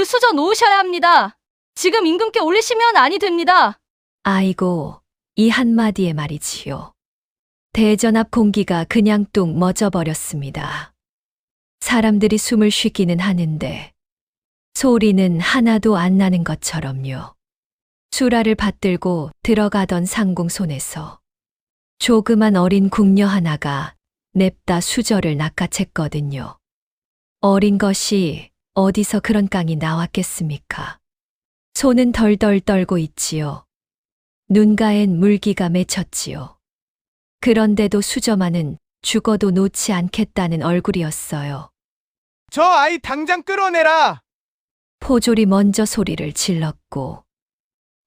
그 수저 놓으셔야 합니다. 지금 임금께 올리시면 아니 됩니다. 아이고, 이 한마디에 말이지요. 대전 앞 공기가 그냥 뚝 멎어버렸습니다. 사람들이 숨을 쉬기는 하는데 소리는 하나도 안 나는 것처럼요. 수라를 받들고 들어가던 상궁 손에서 조그만 어린 궁녀 하나가 냅다 수저를 낚아챘거든요. 어린 것이 어디서 그런 깡이 나왔겠습니까? 손은 덜덜 떨고 있지요. 눈가엔 물기가 맺혔지요. 그런데도 수저만은 죽어도 놓지 않겠다는 얼굴이었어요. 저 아이 당장 끌어내라! 포졸이 먼저 소리를 질렀고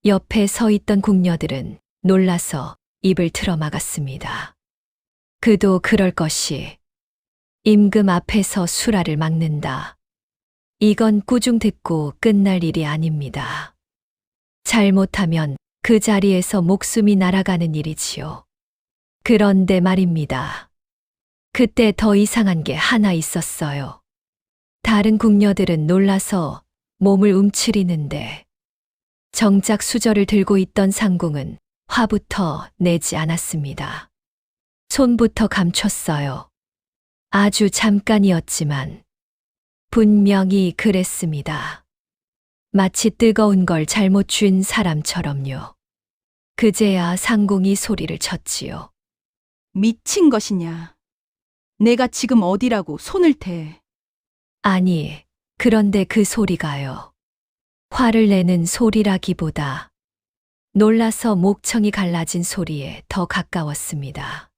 옆에 서 있던 궁녀들은 놀라서 입을 틀어막았습니다. 그도 그럴 것이 임금 앞에서 수라를 막는다. 이건 꾸중 듣고 끝날 일이 아닙니다. 잘못하면 그 자리에서 목숨이 날아가는 일이지요. 그런데 말입니다. 그때 더 이상한 게 하나 있었어요. 다른 궁녀들은 놀라서 몸을 움츠리는데 정작 수저를 들고 있던 상궁은 화부터 내지 않았습니다. 손부터 감췄어요. 아주 잠깐이었지만 분명히 그랬습니다. 마치 뜨거운 걸 잘못 쥔 사람처럼요. 그제야 상궁이 소리를 쳤지요. 미친 것이냐. 내가 지금 어디라고 손을 대. 아니, 그런데 그 소리가요. 화를 내는 소리라기보다 놀라서 목청이 갈라진 소리에 더 가까웠습니다.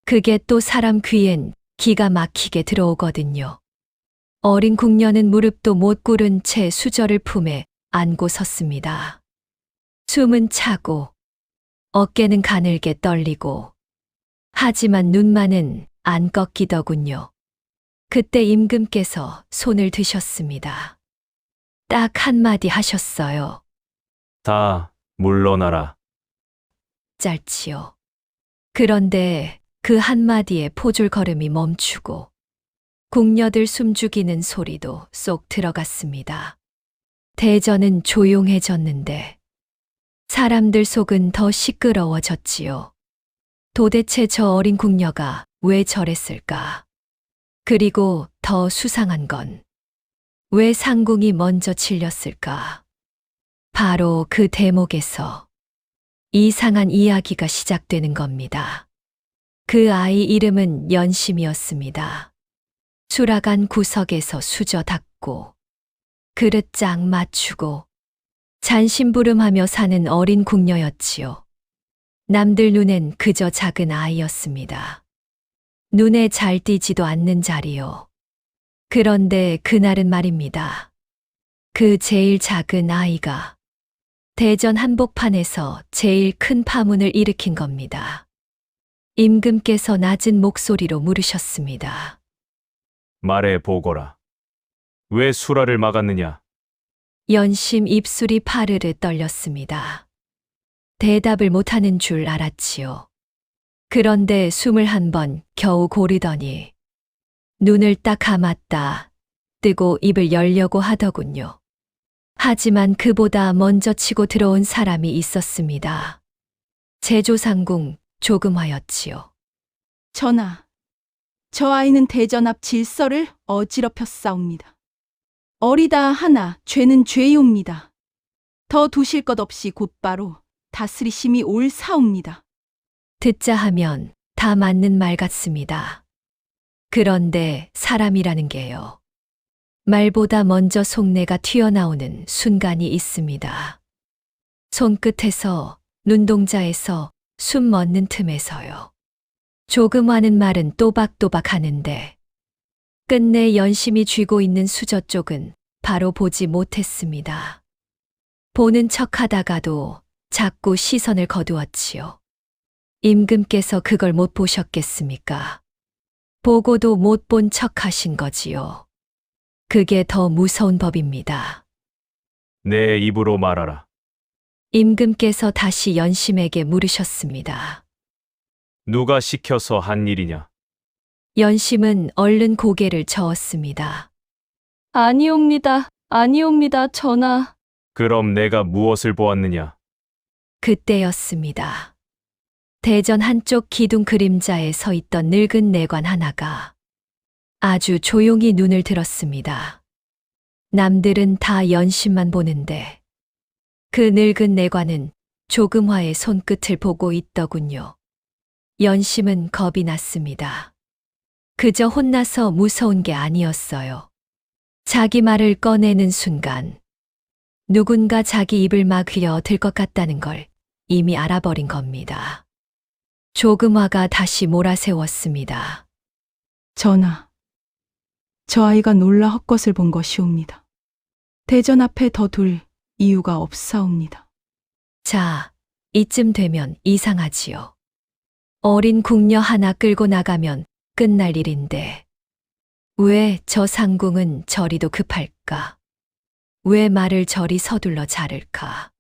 그게 또 사람 귀엔 기가 막히게 들어오거든요. 어린 궁녀는 무릎도 못 꿇은 채 수저를 품에 안고 섰습니다. 숨은 차고 어깨는 가늘게 떨리고 하지만 눈만은 안 꺾이더군요. 그때 임금께서 손을 드셨습니다. 딱 한마디 하셨어요. 다 물러나라. 짧지요. 그런데 그 한마디에 포졸 걸음이 멈추고 궁녀들 숨죽이는 소리도 쏙 들어갔습니다. 대전은 조용해졌는데 사람들 속은 더 시끄러워졌지요. 도대체 저 어린 궁녀가 왜 저랬을까? 그리고 더 수상한 건 왜 상궁이 먼저 질렸을까? 바로 그 대목에서 이상한 이야기가 시작되는 겁니다. 그 아이 이름은 연심이었습니다. 수라간 구석에서 수저 닦고 그릇 짝 맞추고 잔심부름하며 사는 어린 궁녀였지요. 남들 눈엔 그저 작은 아이였습니다. 눈에 잘 띄지도 않는 자리요. 그런데 그날은 말입니다. 그 제일 작은 아이가 대전 한복판에서 제일 큰 파문을 일으킨 겁니다. 임금께서 낮은 목소리로 물으셨습니다. 말해 보거라. 왜 수라를 막았느냐? 연심 입술이 파르르 떨렸습니다. 대답을 못하는 줄 알았지요. 그런데 숨을 한 번 겨우 고르더니 눈을 딱 감았다 뜨고 입을 열려고 하더군요. 하지만 그보다 먼저 치고 들어온 사람이 있었습니다. 제조상궁 조금화였지요. 전하, 저 아이는 대전 앞 질서를 어지럽혔사옵니다. 어리다 하나 죄는 죄이옵니다. 더 두실 것 없이 곧바로 다스리심이 옳사옵니다. 듣자 하면 다 맞는 말 같습니다. 그런데 사람이라는 게요. 말보다 먼저 속내가 튀어나오는 순간이 있습니다. 손끝에서, 눈동자에서, 숨 멎는 틈에서요. 조금 하는 말은 또박또박 하는데 끝내 연심이 쥐고 있는 수저 쪽은 바로 보지 못했습니다. 보는 척 하다가도 자꾸 시선을 거두었지요. 임금께서 그걸 못 보셨겠습니까? 보고도 못 본 척 하신 거지요. 그게 더 무서운 법입니다. 내 입으로 말하라. 임금께서 다시 연심에게 물으셨습니다. 누가 시켜서 한 일이냐? 연심은 얼른 고개를 저었습니다. 아니옵니다. 아니옵니다, 전하. 그럼 내가 무엇을 보았느냐? 그때였습니다. 대전 한쪽 기둥 그림자에 서 있던 늙은 내관 하나가 아주 조용히 눈을 들었습니다. 남들은 다 연심만 보는데 그 늙은 내관은 조금화의 손끝을 보고 있더군요. 연심은 겁이 났습니다. 그저 혼나서 무서운 게 아니었어요. 자기 말을 꺼내는 순간 누군가 자기 입을 막으려 들 것 같다는 걸 이미 알아버린 겁니다. 조금화가 다시 몰아세웠습니다. 전하, 저 아이가 놀라 헛것을 본 것이옵니다. 대전 앞에 더 둘 이유가 없사옵니다. 자, 이쯤 되면 이상하지요. 어린 궁녀 하나 끌고 나가면 끝날 일인데 왜 저 상궁은 저리도 급할까? 왜 말을 저리 서둘러 자를까?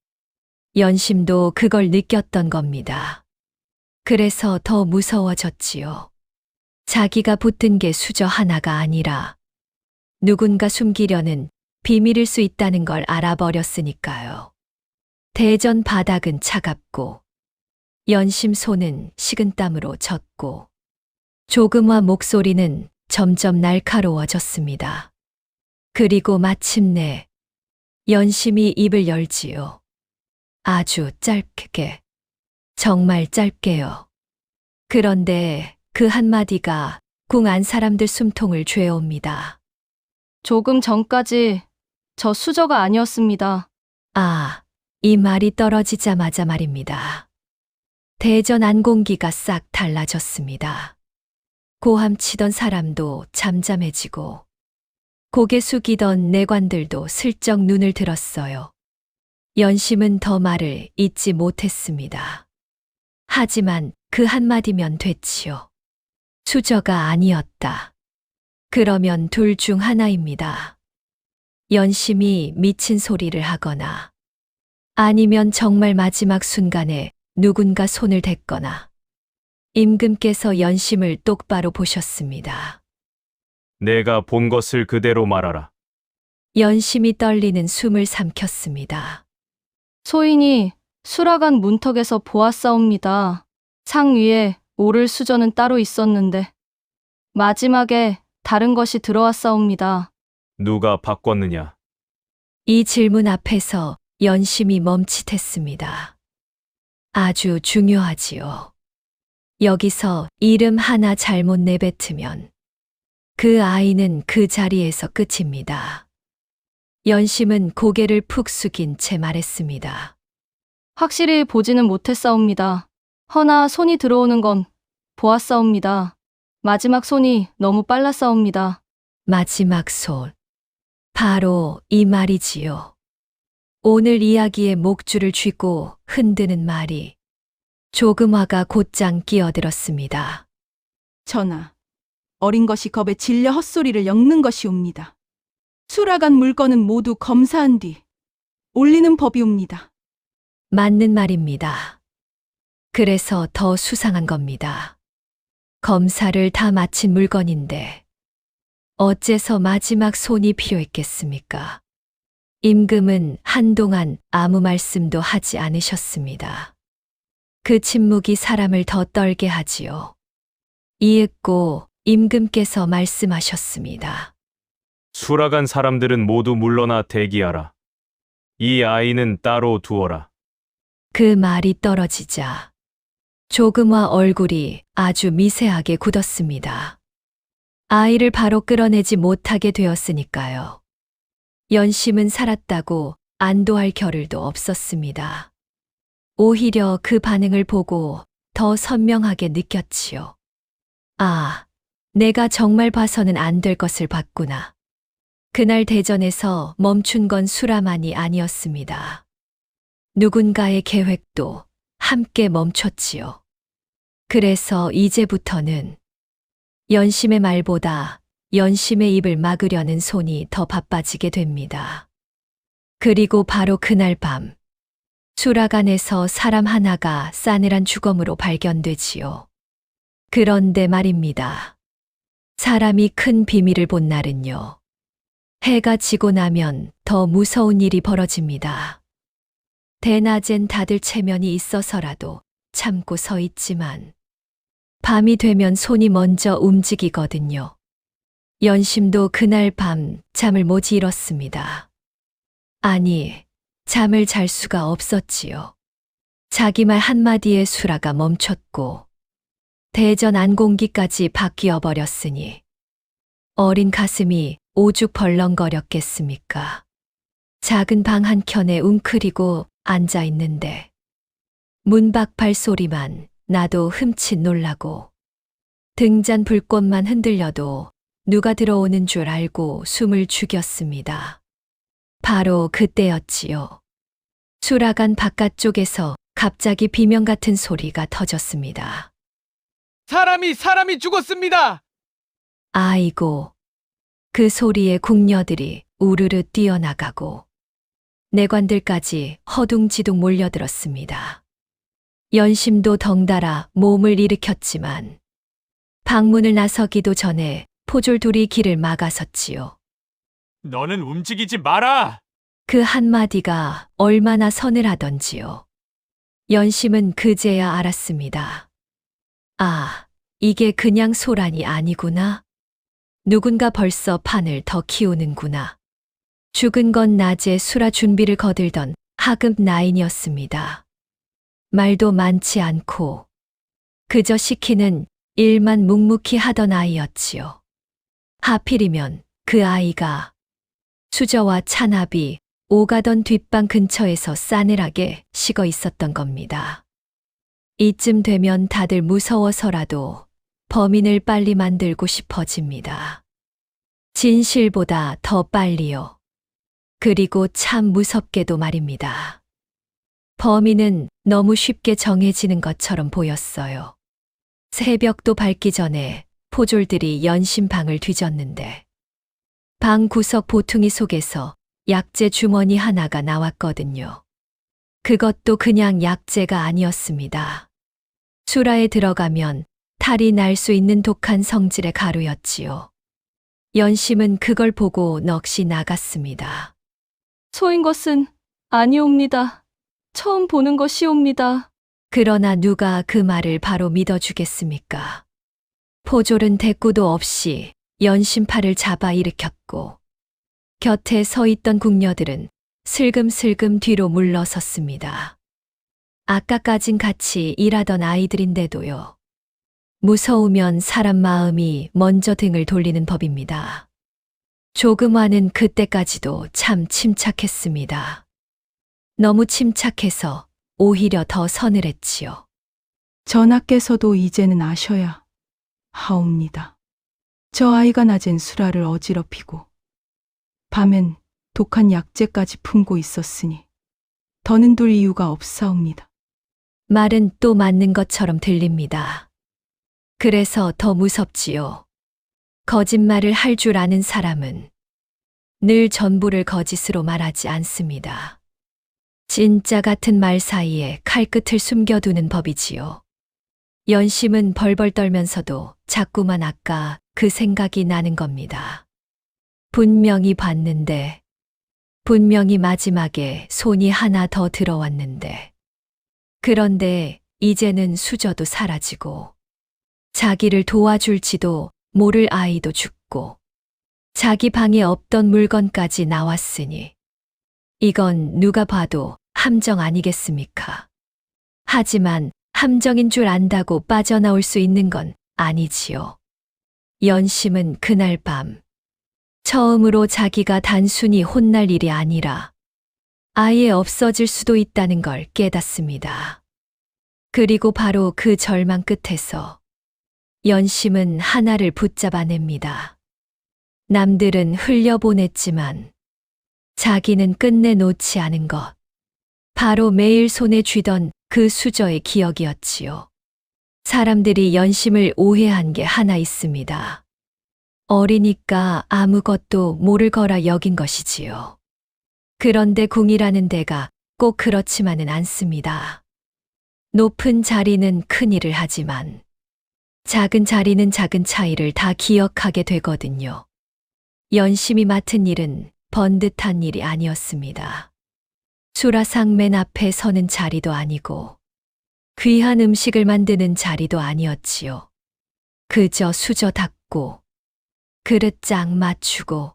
연심도 그걸 느꼈던 겁니다. 그래서 더 무서워졌지요. 자기가 붙든 게 수저 하나가 아니라 누군가 숨기려는 비밀일 수 있다는 걸 알아버렸으니까요. 대전 바닥은 차갑고 연심 손은 식은땀으로 젖고 조금화 목소리는 점점 날카로워졌습니다. 그리고 마침내 연심이 입을 열지요. 아주 짧게, 정말 짧게요. 그런데 그 한마디가 궁 안 사람들 숨통을 죄옵니다. 조금 전까지 저 수저가 아니었습니다. 아, 이 말이 떨어지자마자 말입니다. 대전 안공기가 싹 달라졌습니다. 고함치던 사람도 잠잠해지고 고개 숙이던 내관들도 슬쩍 눈을 들었어요. 연심은 더 말을 잇지 못했습니다. 하지만 그 한마디면 됐지요. 수저가 아니었다. 그러면 둘 중 하나입니다. 연심이 미친 소리를 하거나 아니면 정말 마지막 순간에 누군가 손을 댔거나. 임금께서 연심을 똑바로 보셨습니다. 내가 본 것을 그대로 말하라. 연심이 떨리는 숨을 삼켰습니다. 소인이 수라간 문턱에서 보았사옵니다. 상 위에 오를 수저는 따로 있었는데 마지막에 다른 것이 들어왔사옵니다. 누가 바꿨느냐? 이 질문 앞에서 연심이 멈칫했습니다. 아주 중요하지요. 여기서 이름 하나 잘못 내뱉으면 그 아이는 그 자리에서 끝입니다. 연심은 고개를 푹 숙인 채 말했습니다. 확실히 보지는 못했사옵니다. 허나 손이 들어오는 건 보았사옵니다. 마지막 손이 너무 빨랐사옵니다. 마지막 손. 바로 이 말이지요. 오늘 이야기의 목줄을 쥐고 흔드는 말이 조금화가 곧장 끼어들었습니다. 전하, 어린 것이 겁에 질려 헛소리를 엮는 것이옵니다. 수라간 물건은 모두 검사한 뒤 올리는 법이옵니다. 맞는 말입니다. 그래서 더 수상한 겁니다. 검사를 다 마친 물건인데 어째서 마지막 손이 필요했겠습니까? 임금은 한동안 아무 말씀도 하지 않으셨습니다. 그 침묵이 사람을 더 떨게 하지요. 이윽고 임금께서 말씀하셨습니다. 수라간 사람들은 모두 물러나 대기하라. 이 아이는 따로 두어라. 그 말이 떨어지자 조금화 얼굴이 아주 미세하게 굳었습니다. 아이를 바로 끌어내지 못하게 되었으니까요. 연심은 살았다고 안도할 겨를도 없었습니다. 오히려 그 반응을 보고 더 선명하게 느꼈지요. 아, 내가 정말 봐서는 안 될 것을 봤구나. 그날 대전에서 멈춘 건 수라만이 아니었습니다. 누군가의 계획도 함께 멈췄지요. 그래서 이제부터는 연심의 말보다 연심의 입을 막으려는 손이 더 바빠지게 됩니다. 그리고 바로 그날 밤, 수라간에서 사람 하나가 싸늘한 주검으로 발견되지요. 그런데 말입니다. 사람이 큰 비밀을 본 날은요. 해가 지고 나면 더 무서운 일이 벌어집니다. 대낮엔 다들 체면이 있어서라도 참고 서 있지만 밤이 되면 손이 먼저 움직이거든요. 연심도 그날 밤 잠을 못 이뤘습니다. 아니, 잠을 잘 수가 없었지요. 자기 말 한마디에 수라가 멈췄고 대전 안공기까지 바뀌어 버렸으니 어린 가슴이 오죽 벌렁거렸겠습니까? 작은 방 한켠에 웅크리고 앉아 있는데 문밖 발소리만 나도 흠칫 놀라고 등잔 불꽃만 흔들려도 누가 들어오는 줄 알고 숨을 죽였습니다. 바로 그때였지요. 수라간 바깥쪽에서 갑자기 비명 같은 소리가 터졌습니다. 사람이 죽었습니다. 아이고, 그 소리에 궁녀들이 우르르 뛰어나가고 내관들까지 허둥지둥 몰려들었습니다. 연심도 덩달아 몸을 일으켰지만 방문을 나서기도 전에 포졸 둘이 길을 막아섰지요. 너는 움직이지 마라! 그 한마디가 얼마나 서늘하던지요. 연심은 그제야 알았습니다. 아, 이게 그냥 소란이 아니구나. 누군가 벌써 판을 더 키우는구나. 죽은 건 낮에 수라 준비를 거들던 하급 나인이었습니다. 말도 많지 않고 그저 시키는 일만 묵묵히 하던 아이였지요. 하필이면 그 아이가 수저와 찬압이 오가던 뒷방 근처에서 싸늘하게 식어 있었던 겁니다. 이쯤 되면 다들 무서워서라도 범인을 빨리 만들고 싶어집니다. 진실보다 더 빨리요. 그리고 참 무섭게도 말입니다. 범인은 너무 쉽게 정해지는 것처럼 보였어요. 새벽도 밝기 전에 포졸들이 연심방을 뒤졌는데 방 구석 보퉁이 속에서 약재 주머니 하나가 나왔거든요. 그것도 그냥 약재가 아니었습니다. 수라에 들어가면 탈이 날 수 있는 독한 성질의 가루였지요. 연심은 그걸 보고 넋이 나갔습니다. 소인 것은 아니옵니다. 처음 보는 것이옵니다. 그러나 누가 그 말을 바로 믿어주겠습니까? 포졸은 대꾸도 없이 연심팔을 잡아 일으켰고 곁에 서 있던 궁녀들은 슬금슬금 뒤로 물러섰습니다. 아까까진 같이 일하던 아이들인데도요. 무서우면 사람 마음이 먼저 등을 돌리는 법입니다. 조금화는 그때까지도 참 침착했습니다. 너무 침착해서 오히려 더 서늘했지요. 전하께서도 이제는 아셔야 하옵니다. 저 아이가 낮엔 수라를 어지럽히고 밤엔 독한 약재까지 품고 있었으니 더는 둘 이유가 없사옵니다. 말은 또 맞는 것처럼 들립니다. 그래서 더 무섭지요. 거짓말을 할 줄 아는 사람은 늘 전부를 거짓으로 말하지 않습니다. 진짜 같은 말 사이에 칼끝을 숨겨두는 법이지요. 연심은 벌벌 떨면서도 자꾸만 아까 그 생각이 나는 겁니다. 분명히 봤는데, 분명히 마지막에 손이 하나 더 들어왔는데, 그런데 이제는 수저도 사라지고, 자기를 도와줄지도 모를 아이도 죽고, 자기 방에 없던 물건까지 나왔으니, 이건 누가 봐도 함정 아니겠습니까? 하지만 함정인 줄 안다고 빠져나올 수 있는 건 아니지요. 연심은 그날 밤, 처음으로 자기가 단순히 혼날 일이 아니라 아예 없어질 수도 있다는 걸 깨닫습니다. 그리고 바로 그 절망 끝에서 연심은 하나를 붙잡아냅니다. 남들은 흘려보냈지만 자기는 끝내놓지 않은 것. 바로 매일 손에 쥐던 그 수저의 기억이었지요. 사람들이 연심을 오해한 게 하나 있습니다. 어리니까 아무것도 모를 거라 여긴 것이지요. 그런데 궁이라는 데가 꼭 그렇지만은 않습니다. 높은 자리는 큰 일을 하지만 작은 자리는 작은 차이를 다 기억하게 되거든요. 연심이 맡은 일은 번듯한 일이 아니었습니다. 수라상 맨 앞에 서는 자리도 아니고 귀한 음식을 만드는 자리도 아니었지요. 그저 수저 닦고 그릇장 맞추고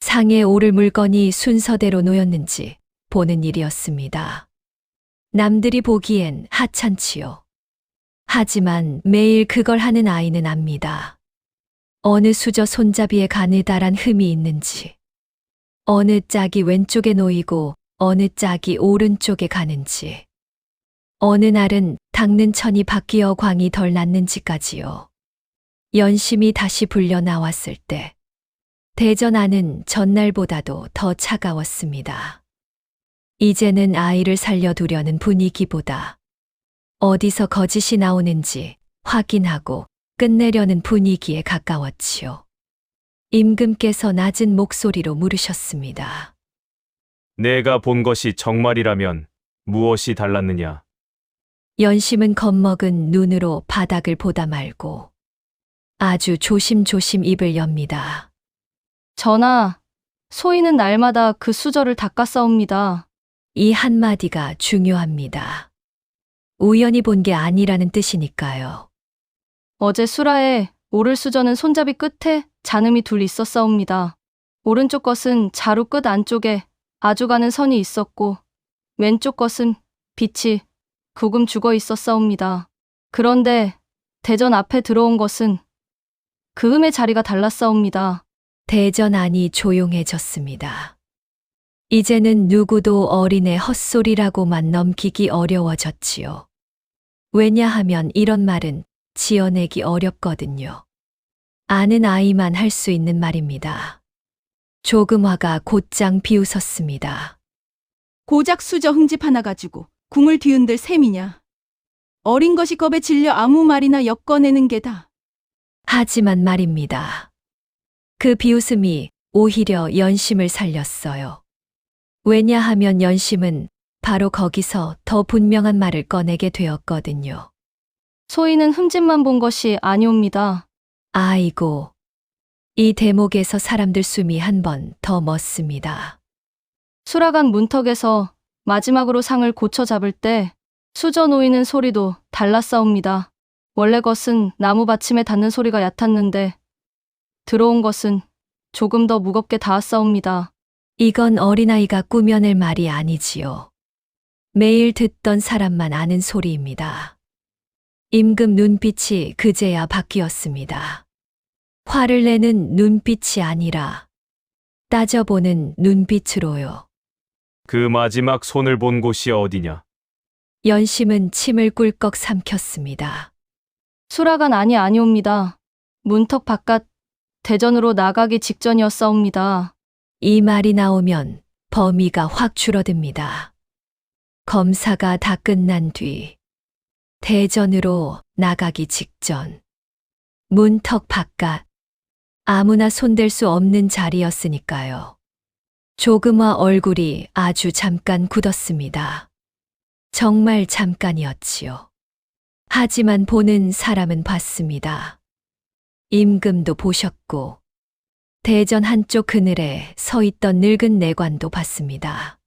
상에 오를 물건이 순서대로 놓였는지 보는 일이었습니다. 남들이 보기엔 하찮지요. 하지만 매일 그걸 하는 아이는 압니다. 어느 수저 손잡이에 가느다란 흠이 있는지, 어느 짝이 왼쪽에 놓이고 어느 짝이 오른쪽에 가는지, 어느 날은 닦는 천이 바뀌어 광이 덜 났는지까지요. 연심이 다시 불려 나왔을 때 대전안은 전날보다도 더 차가웠습니다. 이제는 아이를 살려두려는 분위기보다 어디서 거짓이 나오는지 확인하고 끝내려는 분위기에 가까웠지요. 임금께서 낮은 목소리로 물으셨습니다. 내가 본 것이 정말이라면 무엇이 달랐느냐? 연심은 겁먹은 눈으로 바닥을 보다 말고 아주 조심조심 입을 엽니다. 전하, 소인은 날마다 그 수저를 닦았사옵니다. 이 한마디가 중요합니다. 우연히 본 게 아니라는 뜻이니까요. 어제 수라에 오를 수저는 손잡이 끝에 잔음이 둘 있었사옵니다. 오른쪽 것은 자루 끝 안쪽에 아주 가는 선이 있었고 왼쪽 것은 빛이 구금 죽어 있었사옵니다. 그런데 대전 앞에 들어온 것은 그 흠의 자리가 달랐사옵니다. 대전안이 조용해졌습니다. 이제는 누구도 어린애 헛소리라고만 넘기기 어려워졌지요. 왜냐하면 이런 말은 지어내기 어렵거든요. 아는 아이만 할 수 있는 말입니다. 조금화가 곧장 비웃었습니다. 고작 수저 흠집 하나 가지고 궁을 뒤흔들 셈이냐. 어린 것이 겁에 질려 아무 말이나 엮어내는 게다. 하지만 말입니다. 그 비웃음이 오히려 연심을 살렸어요. 왜냐하면 연심은 바로 거기서 더 분명한 말을 꺼내게 되었거든요. 소인은 흠집만 본 것이 아니옵니다. 아이고, 이 대목에서 사람들 숨이 한 번 더 멎습니다. 수라간 문턱에서 마지막으로 상을 고쳐 잡을 때 수저 놓이는 소리도 달랐사옵니다. 원래 것은 나무 받침에 닿는 소리가 얕았는데 들어온 것은 조금 더 무겁게 닿았사옵니다. 이건 어린아이가 꾸며낼 말이 아니지요. 매일 듣던 사람만 아는 소리입니다. 임금 눈빛이 그제야 바뀌었습니다. 화를 내는 눈빛이 아니라 따져보는 눈빛으로요. 그 마지막 손을 본 곳이 어디냐? 연심은 침을 꿀꺽 삼켰습니다. 수라간 안이 아니옵니다. 문턱 바깥 대전으로 나가기 직전이었사옵니다. 이 말이 나오면 범위가 확 줄어듭니다. 검사가 다 끝난 뒤 대전으로 나가기 직전 문턱 바깥 아무나 손댈 수 없는 자리였으니까요. 조금화 얼굴이 아주 잠깐 굳었습니다. 정말 잠깐이었지요. 하지만 보는 사람은 봤습니다. 임금도 보셨고 대전 한쪽 그늘에 서 있던 늙은 내관도 봤습니다.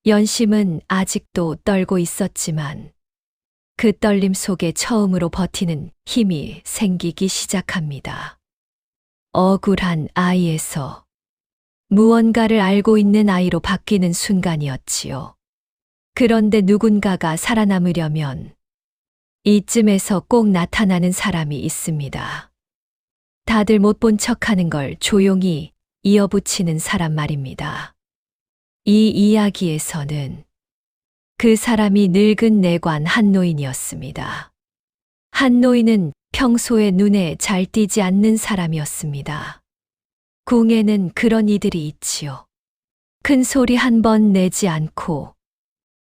연심은 아직도 떨고 있었지만 그 떨림 속에 처음으로 버티는 힘이 생기기 시작합니다. 억울한 아이에서 무언가를 알고 있는 아이로 바뀌는 순간이었지요. 그런데 누군가가 살아남으려면 이쯤에서 꼭 나타나는 사람이 있습니다. 다들 못 본 척하는 걸 조용히 이어붙이는 사람 말입니다. 이 이야기에서는 그 사람이 늙은 내관 한노인이었습니다. 한노인은 평소에 눈에 잘 띄지 않는 사람이었습니다. 궁에는 그런 이들이 있지요. 큰 소리 한 번 내지 않고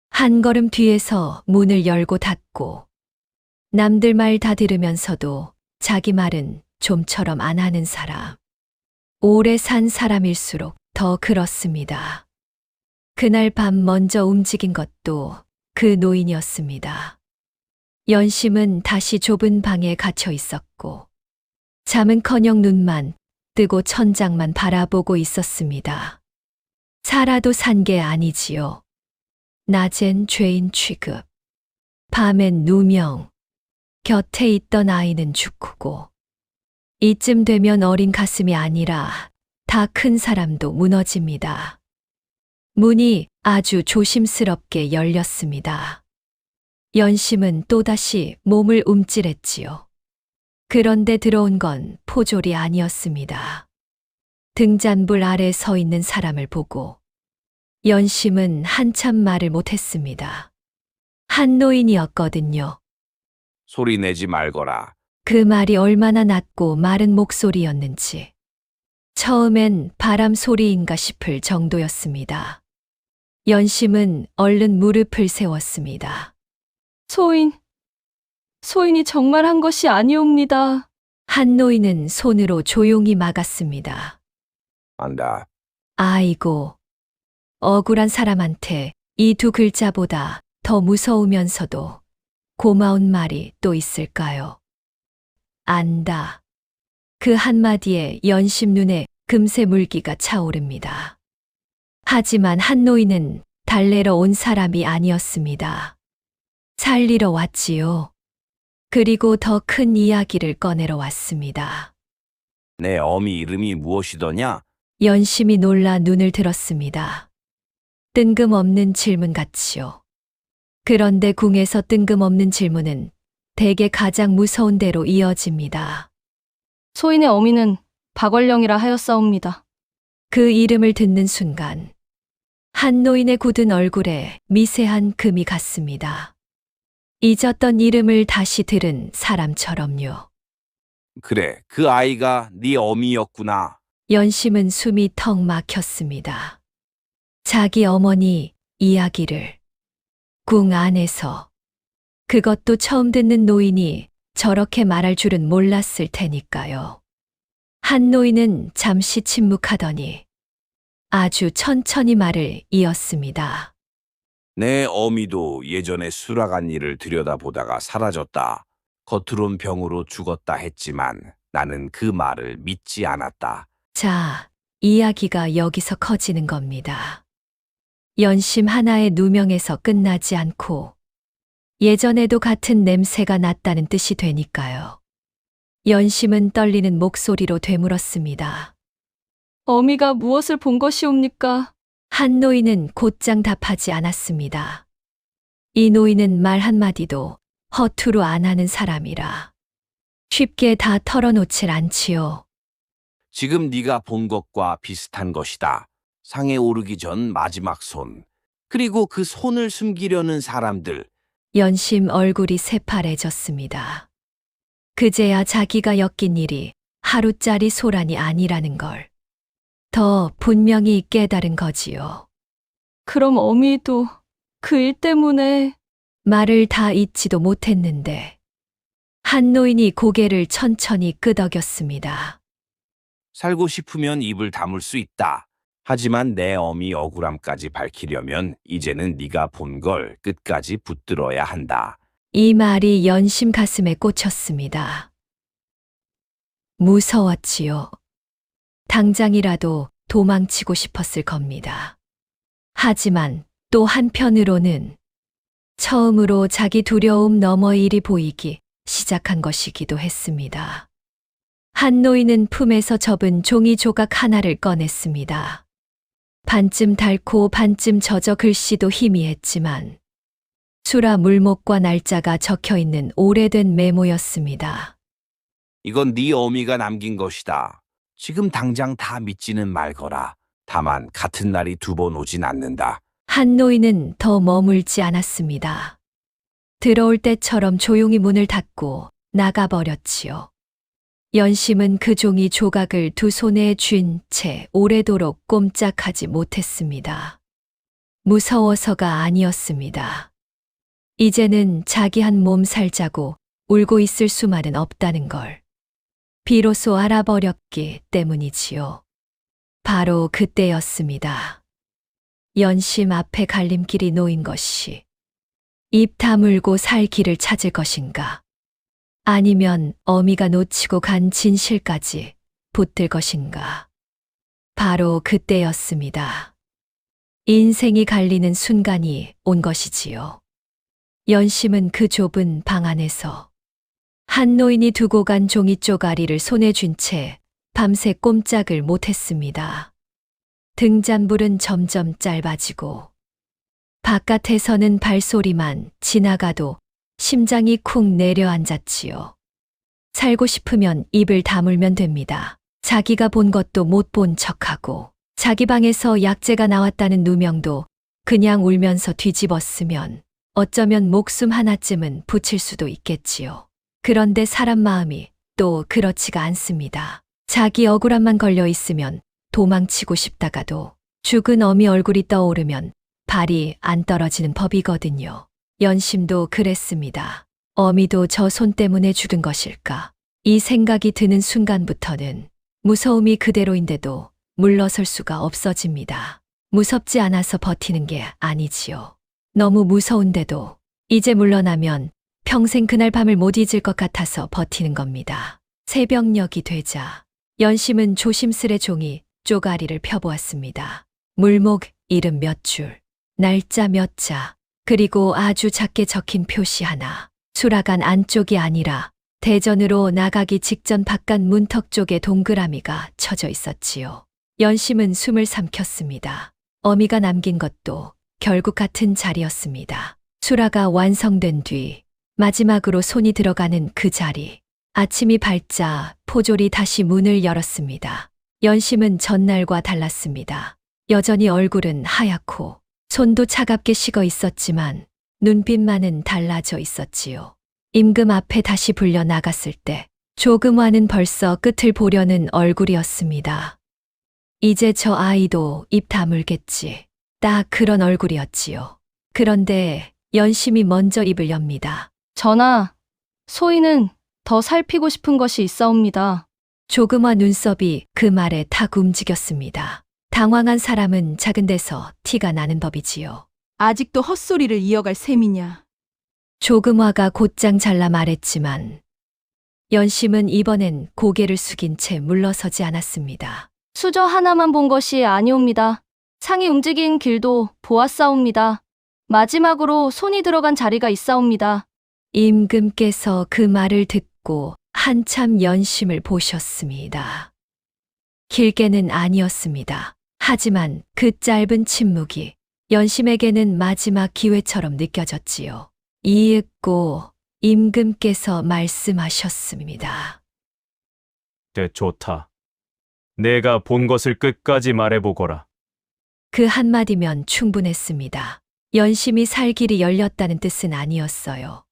한 걸음 뒤에서 문을 열고 닫고 남들 말 다 들으면서도 자기 말은 좀처럼 안 하는 사람. 오래 산 사람일수록 더 그렇습니다. 그날 밤 먼저 움직인 것도 그 노인이었습니다. 연심은 다시 좁은 방에 갇혀 있었고 잠은커녕 눈만 뜨고 천장만 바라보고 있었습니다. 살아도 산 게 아니지요. 낮엔 죄인 취급, 밤엔 누명, 곁에 있던 아이는 죽고, 이쯤 되면 어린 가슴이 아니라 다 큰 사람도 무너집니다. 문이 아주 조심스럽게 열렸습니다. 연심은 또다시 몸을 움찔했지요. 그런데 들어온 건 포졸이 아니었습니다. 등잔불 아래 서 있는 사람을 보고 연심은 한참 말을 못했습니다. 한 노인이었거든요. 소리 내지 말거라. 그 말이 얼마나 낮고 마른 목소리였는지 처음엔 바람 소리인가 싶을 정도였습니다. 연심은 얼른 무릎을 세웠습니다. 소인이 정말 한 것이 아니옵니다. 한 노인은 손으로 조용히 막았습니다. 안다. 아이고, 억울한 사람한테 이 두 글자보다 더 무서우면서도 고마운 말이 또 있을까요? 안다. 그 한마디에 연심 눈에 금세 물기가 차오릅니다. 하지만 한 노인은 달래러 온 사람이 아니었습니다. 살리러 왔지요. 그리고 더 큰 이야기를 꺼내러 왔습니다. 내 어미 이름이 무엇이더냐? 연심이 놀라 눈을 들었습니다. 뜬금없는 질문 같지요. 그런데 궁에서 뜬금없는 질문은 대개 가장 무서운 대로 이어집니다. 소인의 어미는 박월령이라 하였사옵니다. 그 이름을 듣는 순간 한 노인의 굳은 얼굴에 미세한 금이 갔습니다. 잊었던 이름을 다시 들은 사람처럼요. 그래, 그 아이가 네 어미였구나. 연심은 숨이 턱 막혔습니다. 자기 어머니 이야기를 궁 안에서, 그것도 처음 듣는 노인이 저렇게 말할 줄은 몰랐을 테니까요. 한 노인은 잠시 침묵하더니 아주 천천히 말을 이었습니다. 내 어미도 예전에 수락한 일을 들여다보다가 사라졌다. 겉으론 병으로 죽었다 했지만 나는 그 말을 믿지 않았다. 자, 이야기가 여기서 커지는 겁니다. 연심 하나의 누명에서 끝나지 않고 예전에도 같은 냄새가 났다는 뜻이 되니까요. 연심은 떨리는 목소리로 되물었습니다. 어미가 무엇을 본 것이옵니까? 한 노인은 곧장 답하지 않았습니다. 이 노인은 말 한마디도 허투루 안 하는 사람이라 쉽게 다 털어놓질 않지요. 지금 네가 본 것과 비슷한 것이다. 상에 오르기 전 마지막 손. 그리고 그 손을 숨기려는 사람들. 연심 얼굴이 새파래졌습니다. 그제야 자기가 엮인 일이 하루짜리 소란이 아니라는 걸 더 분명히 깨달은 거지요. 그럼 어미도 그 일 때문에 말을 다 잊지도 못했는데 한 노인이 고개를 천천히 끄덕였습니다. 살고 싶으면 입을 다물 수 있다. 하지만 내 어미 억울함까지 밝히려면 이제는 네가 본 걸 끝까지 붙들어야 한다. 이 말이 연심 가슴에 꽂혔습니다. 무서웠지요. 당장이라도 도망치고 싶었을 겁니다. 하지만 또 한편으로는 처음으로 자기 두려움 너머 일이 보이기 시작한 것이기도 했습니다. 한 노인은 품에서 접은 종이 조각 하나를 꺼냈습니다. 반쯤 닳고 반쯤 젖어 글씨도 희미했지만 수라 물목과 날짜가 적혀 있는 오래된 메모였습니다. 이건 네 어미가 남긴 것이다. 지금 당장 다 믿지는 말거라. 다만 같은 날이 두 번 오진 않는다. 한 노인은 더 머물지 않았습니다. 들어올 때처럼 조용히 문을 닫고 나가버렸지요. 연심은 그 종이 조각을 두 손에 쥔 채 오래도록 꼼짝하지 못했습니다. 무서워서가 아니었습니다. 이제는 자기 한 몸 살자고 울고 있을 수만은 없다는 걸 비로소 알아버렸기 때문이지요. 바로 그때였습니다. 연심 앞에 갈림길이 놓인 것이 입 다물고 살 길을 찾을 것인가? 아니면 어미가 놓치고 간 진실까지 붙들 것인가. 바로 그때였습니다. 인생이 갈리는 순간이 온 것이지요. 연심은 그 좁은 방 안에서 한 노인이 두고 간 종이 쪼가리를 손에 쥔 채 밤새 꼼짝을 못했습니다. 등잔불은 점점 짧아지고 바깥에서는 발소리만 지나가도 심장이 쿵 내려앉았지요. 살고 싶으면 입을 다물면 됩니다. 자기가 본 것도 못 본 척하고 자기 방에서 약재가 나왔다는 누명도 그냥 울면서 뒤집었으면 어쩌면 목숨 하나쯤은 붙일 수도 있겠지요. 그런데 사람 마음이 또 그렇지가 않습니다. 자기 억울함만 걸려 있으면 도망치고 싶다가도 죽은 어미 얼굴이 떠오르면 발이 안 떨어지는 법이거든요. 연심도 그랬습니다. 어미도 저 손 때문에 죽은 것일까? 이 생각이 드는 순간부터는 무서움이 그대로인데도 물러설 수가 없어집니다. 무섭지 않아서 버티는 게 아니지요. 너무 무서운데도 이제 물러나면 평생 그날 밤을 못 잊을 것 같아서 버티는 겁니다. 새벽녘이 되자 연심은 조심스레 종이 쪼가리를 펴보았습니다. 물목 이름 몇 줄, 날짜 몇 자, 그리고 아주 작게 적힌 표시 하나. 수라간 안쪽이 아니라 대전으로 나가기 직전 바깥 문턱 쪽에 동그라미가 쳐져 있었지요. 연심은 숨을 삼켰습니다. 어미가 남긴 것도 결국 같은 자리였습니다. 수라가 완성된 뒤 마지막으로 손이 들어가는 그 자리. 아침이 밝자 포졸이 다시 문을 열었습니다. 연심은 전날과 달랐습니다. 여전히 얼굴은 하얗고 손도 차갑게 식어 있었지만 눈빛만은 달라져 있었지요. 임금 앞에 다시 불려 나갔을 때 조금와는 벌써 끝을 보려는 얼굴이었습니다. 이제 저 아이도 입 다물겠지. 딱 그런 얼굴이었지요. 그런데 연심이 먼저 입을 엽니다. 전하, 소인은 더 살피고 싶은 것이 있사옵니다. 조금화 눈썹이 그 말에 탁 움직였습니다. 당황한 사람은 작은 데서 티가 나는 법이지요. 아직도 헛소리를 이어갈 셈이냐. 조금화가 곧장 잘라 말했지만 연심은 이번엔 고개를 숙인 채 물러서지 않았습니다. 수저 하나만 본 것이 아니옵니다. 상이 움직인 길도 보았사옵니다. 마지막으로 손이 들어간 자리가 있사옵니다. 임금께서 그 말을 듣고 한참 연심을 보셨습니다. 길게는 아니었습니다. 하지만 그 짧은 침묵이 연심에게는 마지막 기회처럼 느껴졌지요. 이윽고 임금께서 말씀하셨습니다. 좋다. 내가 본 것을 끝까지 말해보거라. 그 한마디면 충분했습니다. 연심이 살 길이 열렸다는 뜻은 아니었어요.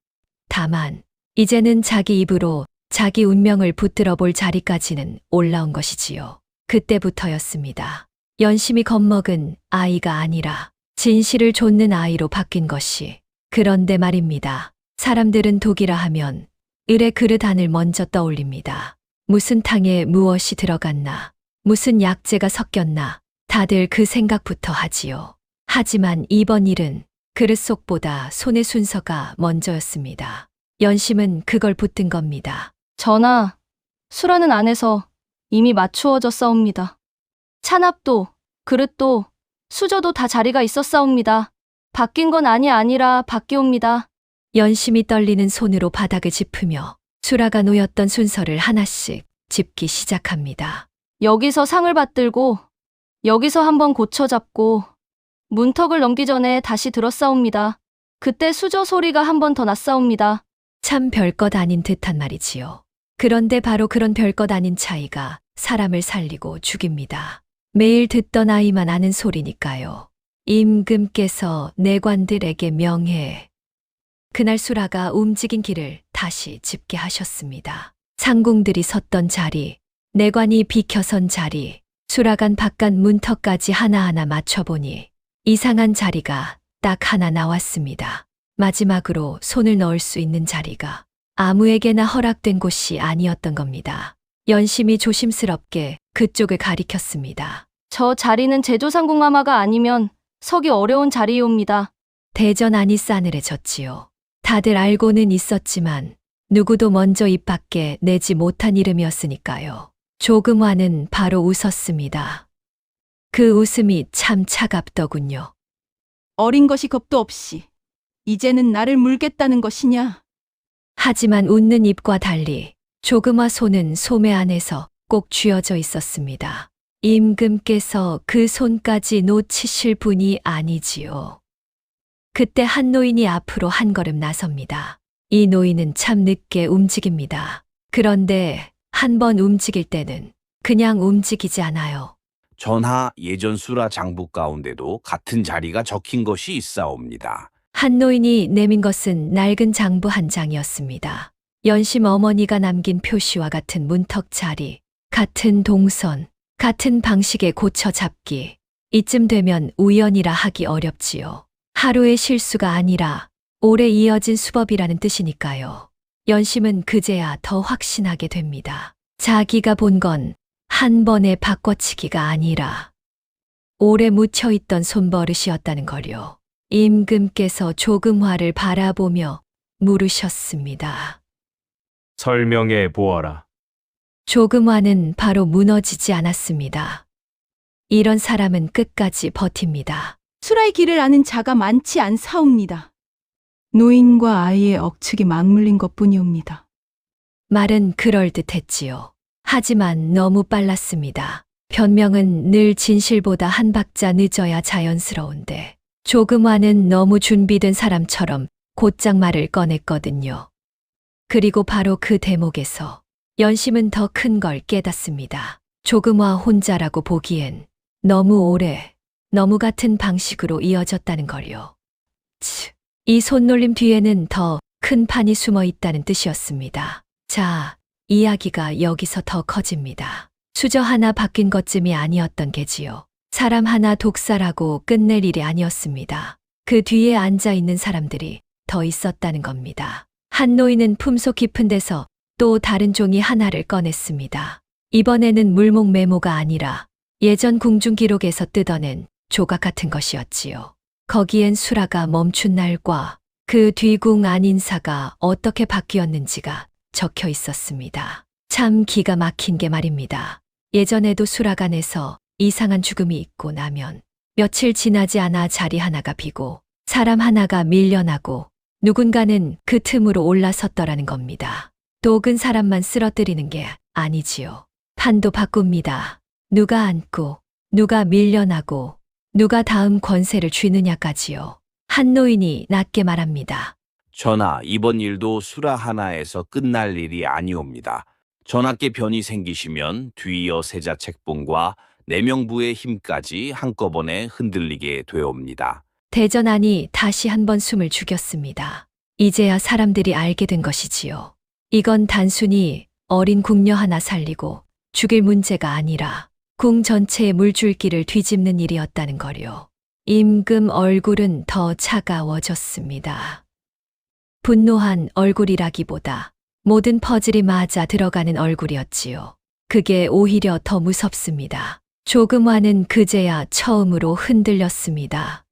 다만 이제는 자기 입으로 자기 운명을 붙들어 볼 자리까지는 올라온 것이지요. 그때부터였습니다. 연심이 겁먹은 아이가 아니라 진실을 좇는 아이로 바뀐 것이. 그런데 말입니다. 사람들은 독이라 하면 을의 그릇 안을 먼저 떠올립니다. 무슨 탕에 무엇이 들어갔나, 무슨 약재가 섞였나, 다들 그 생각부터 하지요. 하지만 이번 일은 그릇 속보다 손의 순서가 먼저였습니다. 연심은 그걸 붙든 겁니다. 전하, 수라는 안에서 이미 맞추어졌사옵니다. 찬압도, 그릇도, 수저도 다 자리가 있었사옵니다. 바뀐 건 아니라 바뀌옵니다. 연심이 떨리는 손으로 바닥을 짚으며 수라가 놓였던 순서를 하나씩 짚기 시작합니다. 여기서 상을 받들고, 여기서 한번 고쳐 잡고, 문턱을 넘기 전에 다시 들었사옵니다. 그때 수저 소리가 한 번 더 났사옵니다. 참 별것 아닌 듯한 말이지요. 그런데 바로 그런 별것 아닌 차이가 사람을 살리고 죽입니다. 매일 듣던 아이만 아는 소리니까요. 임금께서 내관들에게 명해 그날 수라가 움직인 길을 다시 짚게 하셨습니다. 상궁들이 섰던 자리, 내관이 비켜선 자리, 수라간 바깥 문턱까지 하나하나 맞춰보니 이상한 자리가 딱 하나 나왔습니다. 마지막으로 손을 넣을 수 있는 자리가 아무에게나 허락된 곳이 아니었던 겁니다. 연심이 조심스럽게 그쪽을 가리켰습니다. 저 자리는 제조상궁마마가 아니면 서기 어려운 자리이옵니다. 대전안이 싸늘해졌지요. 다들 알고는 있었지만 누구도 먼저 입 밖에 내지 못한 이름이었으니까요. 조금화는 바로 웃었습니다. 그 웃음이 참 차갑더군요. 어린 것이 겁도 없이 이제는 나를 물겠다는 것이냐? 하지만 웃는 입과 달리 조금화 손은 소매 안에서 꼭 쥐어져 있었습니다. 임금께서 그 손까지 놓치실 분이 아니지요. 그때 한 노인이 앞으로 한 걸음 나섭니다. 이 노인은 참 늦게 움직입니다. 그런데 한 번 움직일 때는 그냥 움직이지 않아요. 전하, 예전 수라 장부 가운데도 같은 자리가 적힌 것이 있사옵니다. 한 노인이 내민 것은 낡은 장부 한 장이었습니다. 연심 어머니가 남긴 표시와 같은 문턱 자리, 같은 동선, 같은 방식의 고쳐 잡기. 이쯤 되면 우연이라 하기 어렵지요. 하루의 실수가 아니라 오래 이어진 수법이라는 뜻이니까요. 연심은 그제야 더 확신하게 됩니다. 자기가 본 건 한 번의 바꿔치기가 아니라 오래 묻혀있던 손버릇이었다는 걸요. 임금께서 조금화를 바라보며 물으셨습니다. 설명해 보아라. 조금화는 바로 무너지지 않았습니다. 이런 사람은 끝까지 버팁니다. 수라의 길을 아는 자가 많지 않사옵니다. 노인과 아이의 억측이 맞물린 것뿐이옵니다. 말은 그럴듯했지요. 하지만 너무 빨랐습니다. 변명은 늘 진실보다 한 박자 늦어야 자연스러운데 조금화는 너무 준비된 사람처럼 곧장 말을 꺼냈거든요. 그리고 바로 그 대목에서 연심은 더 큰 걸 깨닫습니다. 조금화 혼자라고 보기엔 너무 오래, 너무 같은 방식으로 이어졌다는 걸요. 이 손놀림 뒤에는 더 큰 판이 숨어 있다는 뜻이었습니다. 자, 이야기가 여기서 더 커집니다. 수저 하나 바뀐 것쯤이 아니었던 게지요. 사람 하나 독살하고 끝낼 일이 아니었습니다. 그 뒤에 앉아 있는 사람들이 더 있었다는 겁니다. 한 노인은 품속 깊은 데서 또 다른 종이 하나를 꺼냈습니다. 이번에는 물목 메모가 아니라 예전 궁중 기록에서 뜯어낸 조각 같은 것이었지요. 거기엔 수라가 멈춘 날과 그 뒤궁 안인사가 어떻게 바뀌었는지가 적혀 있었습니다. 참 기가 막힌 게 말입니다. 예전에도 수라간에서 이상한 죽음이 있고 나면 며칠 지나지 않아 자리 하나가 비고 사람 하나가 밀려나고 누군가는 그 틈으로 올라섰더라는 겁니다. 독은 사람만 쓰러뜨리는 게 아니지요. 판도 바꿉니다. 누가 앉고 누가 밀려나고 누가 다음 권세를 쥐느냐까지요. 한 노인이 낮게 말합니다. 전하, 이번 일도 수라 하나에서 끝날 일이 아니옵니다. 전하께 변이 생기시면 뒤이어 세자 책봉과 내명부의 힘까지 한꺼번에 흔들리게 되옵니다. 대전하니 다시 한번 숨을 죽였습니다. 이제야 사람들이 알게 된 것이지요. 이건 단순히 어린 궁녀 하나 살리고 죽일 문제가 아니라 궁 전체의 물줄기를 뒤집는 일이었다는 거요. 임금 얼굴은 더 차가워졌습니다. 분노한 얼굴이라기보다 모든 퍼즐이 맞아 들어가는 얼굴이었지요. 그게 오히려 더 무섭습니다. 조금화는 그제야 처음으로 흔들렸습니다.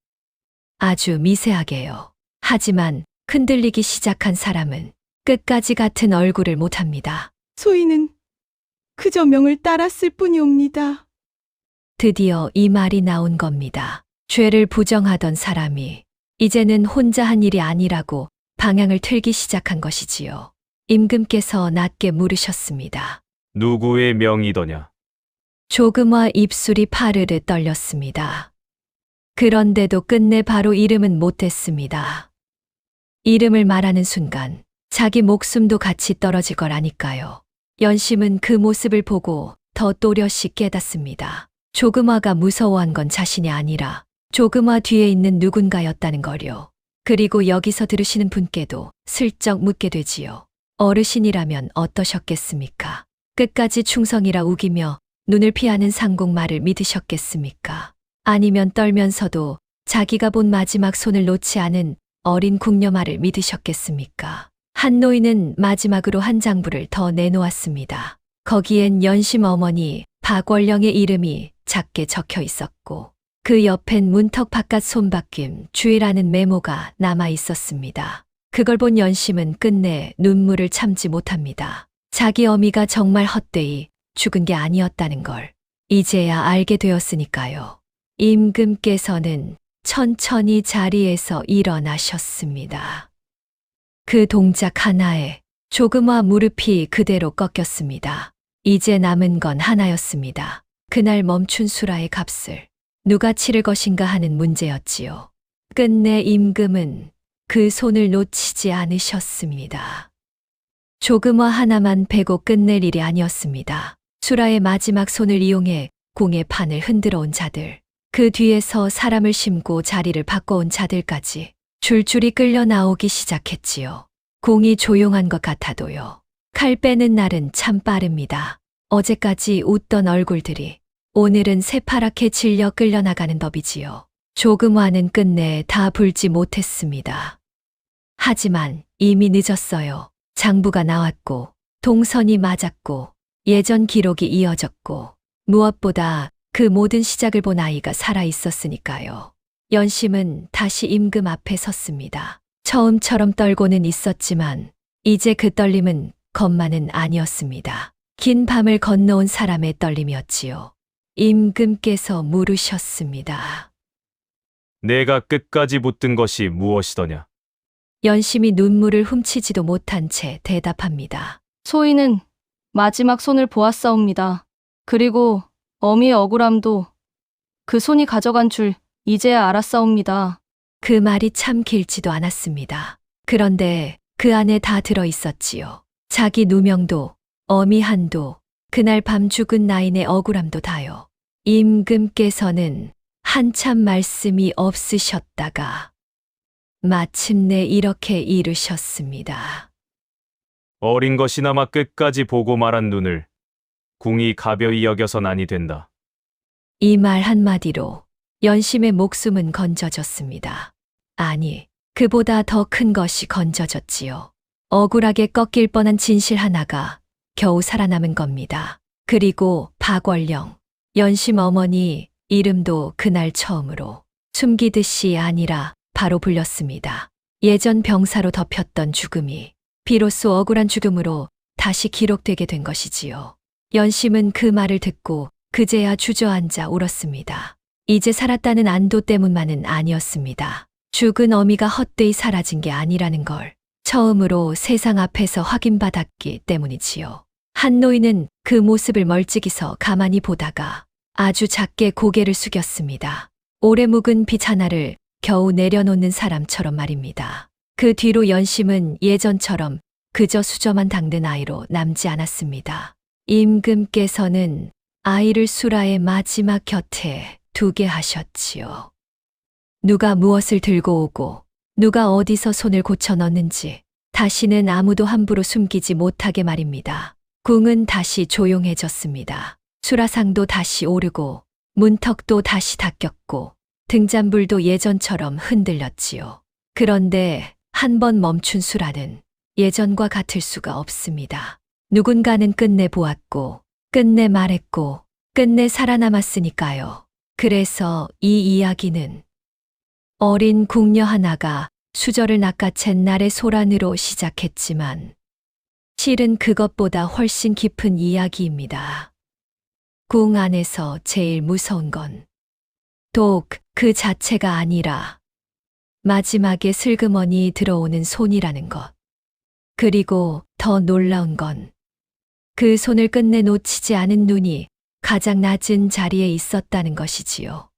아주 미세하게요. 하지만 흔들리기 시작한 사람은 끝까지 같은 얼굴을 못합니다. 소인은 그저 명을 따랐을 뿐이옵니다. 드디어 이 말이 나온 겁니다. 죄를 부정하던 사람이 이제는 혼자 한 일이 아니라고 방향을 틀기 시작한 것이지요. 임금께서 낮게 물으셨습니다. 누구의 명이더냐? 조금화 입술이 파르르 떨렸습니다. 그런데도 끝내 바로 이름은 못했습니다. 이름을 말하는 순간 자기 목숨도 같이 떨어질 걸 아니까요. 연심은 그 모습을 보고 더 또렷이 깨닫습니다. 조금화가 무서워한 건 자신이 아니라 조금화 뒤에 있는 누군가였다는 거요. 그리고 여기서 들으시는 분께도 슬쩍 묻게 되지요. 어르신이라면 어떠셨겠습니까? 끝까지 충성이라 우기며 눈을 피하는 상공 말을 믿으셨겠습니까? 아니면 떨면서도 자기가 본 마지막 손을 놓지 않은 어린 궁녀 말을 믿으셨겠습니까? 한 노인은 마지막으로 한 장부를 더 내놓았습니다. 거기엔 연심 어머니 박월령의 이름이 작게 적혀 있었고 그 옆엔 문턱 바깥 손바뀜 주의라는 메모가 남아 있었습니다. 그걸 본 연심은 끝내 눈물을 참지 못합니다. 자기 어미가 정말 헛되이 죽은 게 아니었다는 걸 이제야 알게 되었으니까요. 임금께서는 천천히 자리에서 일어나셨습니다. 그 동작 하나에 조금화 무릎이 그대로 꺾였습니다. 이제 남은 건 하나였습니다. 그날 멈춘 수라의 값을 누가 치를 것인가 하는 문제였지요. 끝내 임금은 그 손을 놓치지 않으셨습니다. 조금화 하나만 베고 끝낼 일이 아니었습니다. 수라의 마지막 손을 이용해 공의 판을 흔들어 온 자들, 그 뒤에서 사람을 심고 자리를 바꿔온 자들까지 줄줄이 끌려 나오기 시작했지요. 공이 조용한 것 같아도요. 칼 빼는 날은 참 빠릅니다. 어제까지 웃던 얼굴들이 오늘은 새파랗게 질려 끌려나가는 법이지요. 조금화는 끝내 다 불지 못했습니다. 하지만 이미 늦었어요. 장부가 나왔고 동선이 맞았고 예전 기록이 이어졌고 무엇보다 그 모든 시작을 본 아이가 살아 있었으니까요. 연심은 다시 임금 앞에 섰습니다. 처음처럼 떨고는 있었지만 이제 그 떨림은 겁만은 아니었습니다. 긴 밤을 건너온 사람의 떨림이었지요. 임금께서 물으셨습니다. 내가 끝까지 붙든 것이 무엇이더냐? 연심이 눈물을 훔치지도 못한 채 대답합니다. 소인은 마지막 손을 보았사옵니다. 그리고 어미의 억울함도 그 손이 가져간 줄 이제야 알았사옵니다. 그 말이 참 길지도 않았습니다. 그런데 그 안에 다 들어 있었지요. 자기 누명도, 어미 한도, 그날 밤 죽은 나인의 억울함도 다요. 임금께서는 한참 말씀이 없으셨다가 마침내 이렇게 이르셨습니다. 어린 것이나마 끝까지 보고 말한 눈을 궁이 가벼이 여겨선 아니 된다. 이 말 한마디로 연심의 목숨은 건져졌습니다. 아니, 그보다 더 큰 것이 건져졌지요. 억울하게 꺾일 뻔한 진실 하나가 겨우 살아남은 겁니다. 그리고 박월령, 연심 어머니 이름도 그날 처음으로 숨기듯이 아니라 바로 불렸습니다. 예전 병사로 덮였던 죽음이 비로소 억울한 죽음으로 다시 기록되게 된 것이지요. 연심은 그 말을 듣고 그제야 주저앉아 울었습니다. 이제 살았다는 안도 때문만은 아니었습니다. 죽은 어미가 헛되이 사라진 게 아니라는 걸 처음으로 세상 앞에서 확인받았기 때문이지요. 한 노인은 그 모습을 멀찍이서 가만히 보다가 아주 작게 고개를 숙였습니다. 오래 묵은 빛 하나를 겨우 내려놓는 사람처럼 말입니다. 그 뒤로 연심은 예전처럼 그저 수저만 닦는 아이로 남지 않았습니다. 임금께서는 아이를 수라의 마지막 곁에 두게 하셨지요. 누가 무엇을 들고 오고 누가 어디서 손을 고쳐 넣는지 다시는 아무도 함부로 숨기지 못하게 말입니다. 궁은 다시 조용해졌습니다. 수라상도 다시 오르고 문턱도 다시 닦였고 등잔불도 예전처럼 흔들렸지요. 그런데 한 번 멈춘 수라는 예전과 같을 수가 없습니다. 누군가는 끝내 보았고 끝내 말했고 끝내 살아남았으니까요. 그래서 이 이야기는 어린 궁녀 하나가 수저를 낚아챈 날의 소란으로 시작했지만 실은 그것보다 훨씬 깊은 이야기입니다. 궁 안에서 제일 무서운 건 독 그 자체가 아니라 마지막에 슬그머니 들어오는 손이라는 것. 그리고 더 놀라운 건 그 손을 끝내 놓치지 않은 눈이 가장 낮은 자리에 있었다는 것이지요.